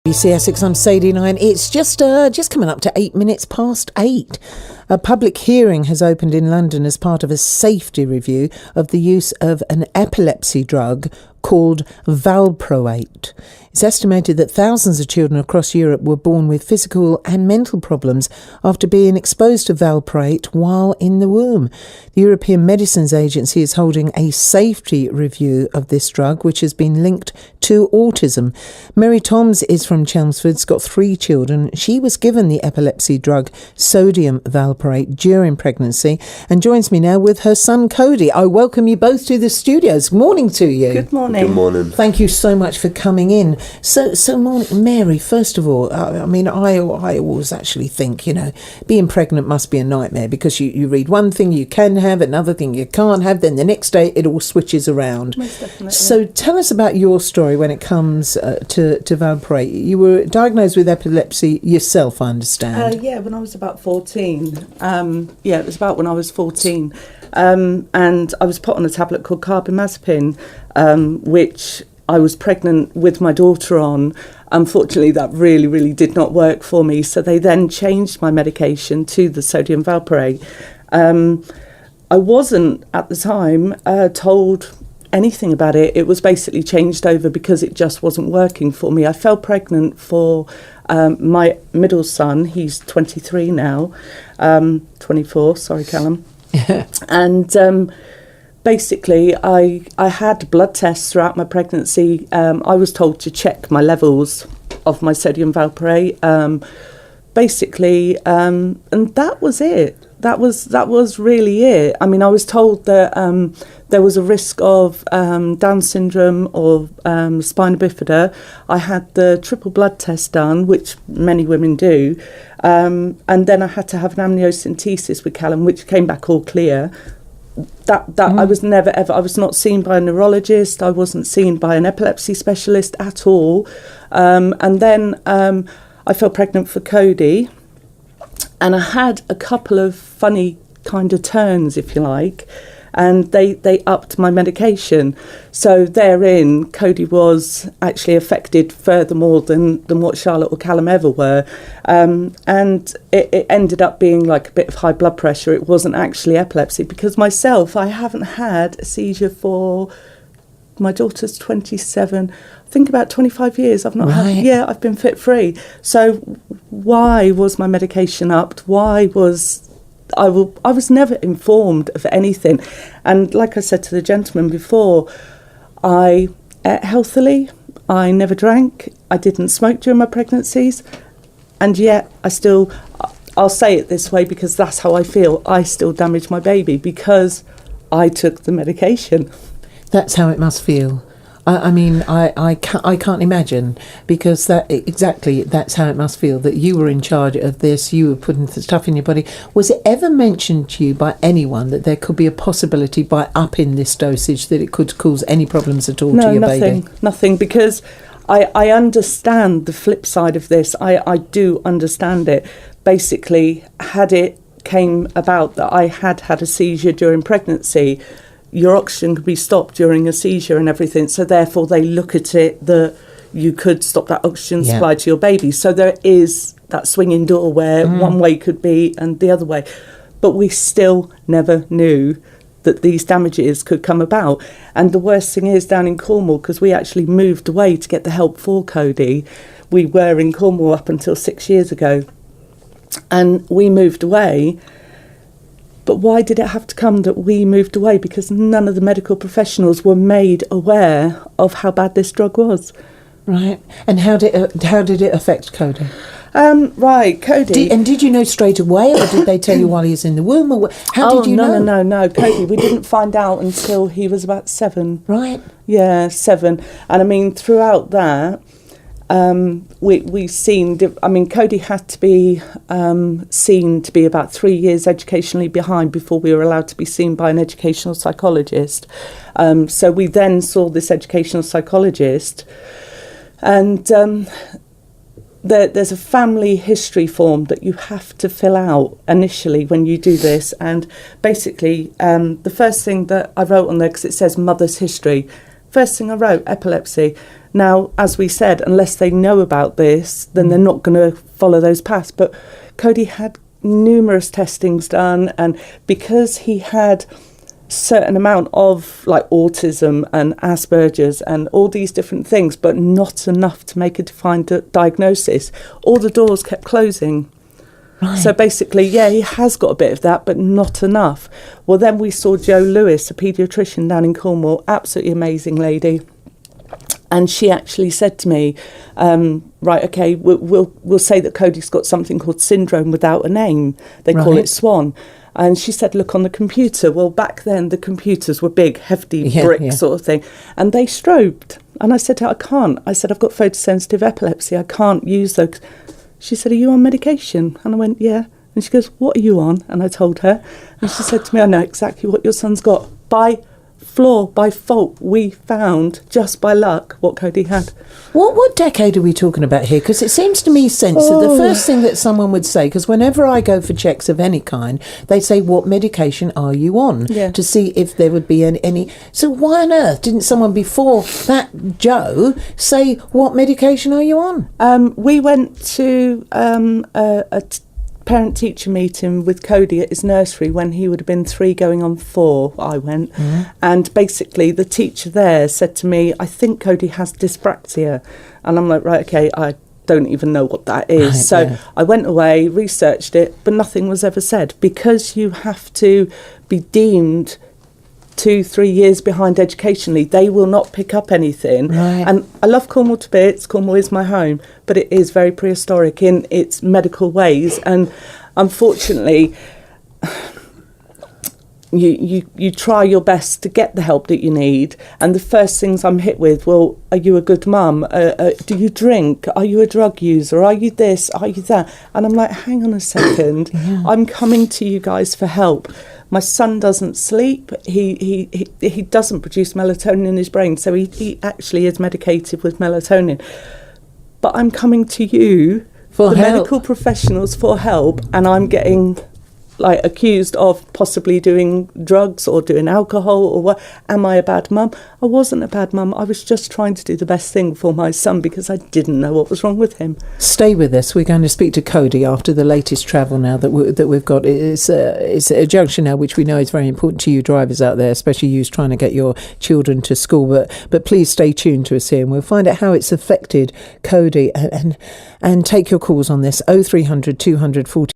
BBC Essex, I'm Sadie 9. It's just coming up to 8 minutes past 8. A public hearing has opened in London as part of a safety review of the use of an epilepsy drug called valproate. It's estimated that thousands of children across Europe were born with physical and mental problems after being exposed to valproate while in the womb. The European Medicines Agency is holding a safety review of this drug, which has been linked to autism. Mary Toms is from Chelmsford, has got 3 children. She was given the epilepsy drug sodium valproate during pregnancy and joins me now with her son Cody. I welcome you both to the studios. Morning to you. Good morning. Good morning. Thank you so much for coming in. So morning, Mary, first of all, I always actually think, being pregnant must be a nightmare because you read one thing you can have, another thing you can't have, then the next day it all switches around. Most definitely. So tell us about your story when it comes to valproate. You were diagnosed with epilepsy yourself, I understand. When I was about 14. It was about when I was 14. And I was put on a tablet called carbamazepine, which I was pregnant with my daughter on. Unfortunately, that really, really did not work for me. So they then changed my medication to the sodium valproate. I wasn't, at the time, told anything about it. It was basically changed over because it just wasn't working for me. I fell pregnant for my middle son. He's 23 now. 24, sorry, Callum. And basically, I had blood tests throughout my pregnancy. I was told to check my levels of my sodium valproate. And that was it. That was really it. I mean, I was told that there was a risk of Down syndrome or spina bifida. I had the triple blood test done, which many women do. And then I had to have an amniocentesis with Callum, which came back all clear. I was never ever, I was not seen by a neurologist, I wasn't seen by an epilepsy specialist at all. And then I fell pregnant for Cody, and I had a couple of funny kind of turns, if you like, and they upped my medication. So therein, Cody was actually affected furthermore than what Charlotte or Callum ever were. And it ended up being like a bit of high blood pressure. It wasn't actually epilepsy, because myself, I haven't had a seizure for, my daughter's 27, I think about 25 years. I've not had, I've been fit free. So why was my medication upped? Why was I was never informed of anything. And like I said to the gentleman before, I ate healthily, I never drank, I didn't smoke during my pregnancies, and yet I'll say it this way because that's how I feel, I still damaged my baby because I took the medication. That's how it must feel. I can't imagine, because that's how it must feel, that you were in charge of this, you were putting the stuff in your body. Was it ever mentioned to you by anyone that there could be a possibility by upping this dosage that it could cause any problems at all to your baby? No, nothing, because I understand the flip side of this. I do understand it. Basically, had it came about that I had a seizure during pregnancy, your oxygen could be stopped during a seizure and everything, so therefore they look at it that you could stop that oxygen supply to your baby. So there is that swinging door where one way could be and the other way. But we still never knew that these damages could come about. And the worst thing is, down in Cornwall, because we actually moved away to get the help for Cody. We were in Cornwall up until 6 years ago. And we moved away. But why did it have to come that we moved away? Because none of the medical professionals were made aware of how bad this drug was. Right. And how did it affect Cody? Cody. Did you know straight away, or did they tell you while he was in the womb? Or how did you know? No. Cody, we didn't find out until he was about 7. Right. Yeah, 7. And I mean, throughout that, we seen. Cody had to be seen to be about 3 years educationally behind before we were allowed to be seen by an educational psychologist. So we then saw this educational psychologist, and there's a family history form that you have to fill out initially when you do this. And basically, the first thing that I wrote on there, because it says mother's history, first thing I wrote, epilepsy. Now, as we said, unless they know about this, then they're not going to follow those paths. But Cody had numerous testings done, and because he had certain amount of like autism and Asperger's and all these different things, but not enough to make a defined diagnosis, all the doors kept closing. Right. So basically, yeah, he has got a bit of that, but not enough. Well, then we saw Jo Lewis, a paediatrician down in Cornwall, absolutely amazing lady. And she actually said to me, right, okay, we'll say that Cody's got something called syndrome without a name. They call it SWAN. And she said, look on the computer. Well, back then the computers were big, hefty brick sort of thing. And they strobed. And I said to her, I can't. I said, I've got photosensitive epilepsy. I can't use those. She said, are you on medication? And I went, yeah. And she goes, what are you on? And I told her. And she said to me, I know exactly what your son's got. By fault, we found, just by luck, what Cody had. What decade are we talking about here? Because it seems to me, Sensor, the first thing that someone would say, because whenever I go for checks of any kind, they say, what medication are you on? Yeah. To see if there would be any. So why on earth didn't someone before that, Joe, say, what medication are you on? We went to a parent-teacher meeting with Cody at his nursery when he would have been 3 going on 4. I went. And basically the teacher there said to me, I think Cody has dyspraxia. And I'm like, right, okay, I don't even know what that is. Right, so I went away, researched it, but nothing was ever said. Because you have to be deemed 2-3 years behind educationally, they will not pick up anything. Right. And I love Cornwall to bits. Cornwall is my home, but it is very prehistoric in its medical ways. And unfortunately, you try your best to get the help that you need, and the first things I'm hit with, well, are you a good mum? Do you drink? Are you a drug user? Are you this? Are you that? And I'm like, hang on a second. I'm coming to you guys for help. My son doesn't sleep. He doesn't produce melatonin in his brain, so he actually is medicated with melatonin. But I'm coming to you, for the help. medical professionals, for help, and I'm getting like accused of possibly doing drugs or doing alcohol, or what? Am I a bad mum? I wasn't a bad mum. I was just trying to do the best thing for my son because I didn't know what was wrong with him. Stay with us. We're going to speak to Cody after the latest travel now that we've got. It's a junction now which we know is very important to you drivers out there, especially you trying to get your children to school. But please stay tuned to us here and we'll find out how it's affected Cody and take your calls on this 0300 240